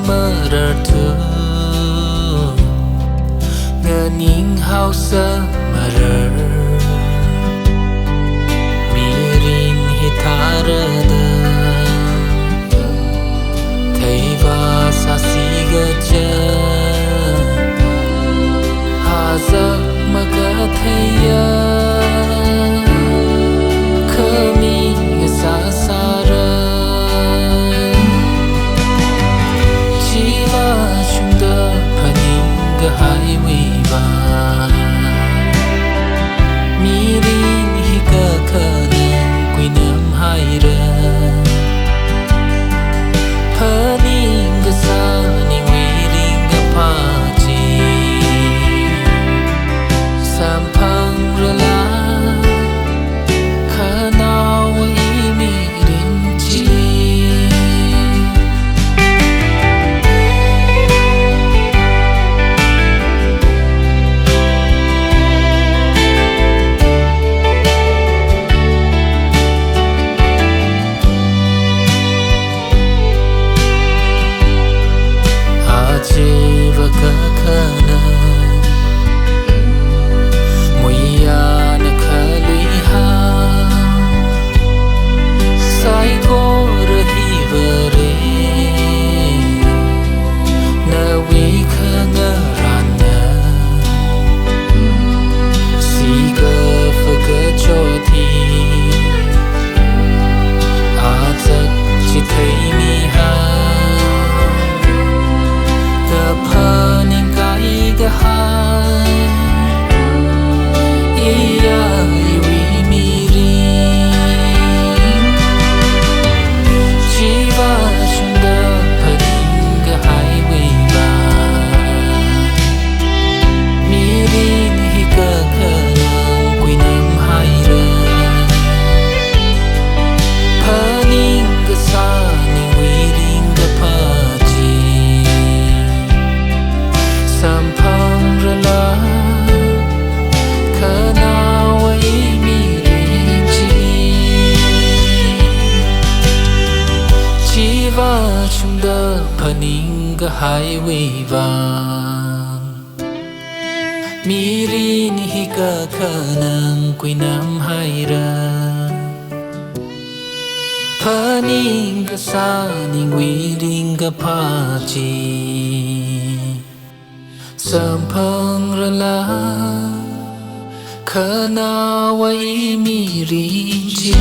meratu ngening hausa marer mirin hitarada thaiva sasigaja hazak magathaya kami ngasasara highway ba mirin hika kanan kuinam haira paning gasaning wiring gapaji sampang rela kanawa imirin ji jiwa kekanan muya na kalihan sai ko rahi vare na wi khangarana si ka faka choti atak chithai mi ha paning kai gahan iya iwi miri jiwa sunda paning gahai wiba mirin hika kanang kuinam haira paning gasaning wiring gapaji sampang rela kanawa imirinji jiwa chungda paning highway van mirin hika kanang kuinam haira paning gasaning wiring gapaji sampang rela kanawa imirinji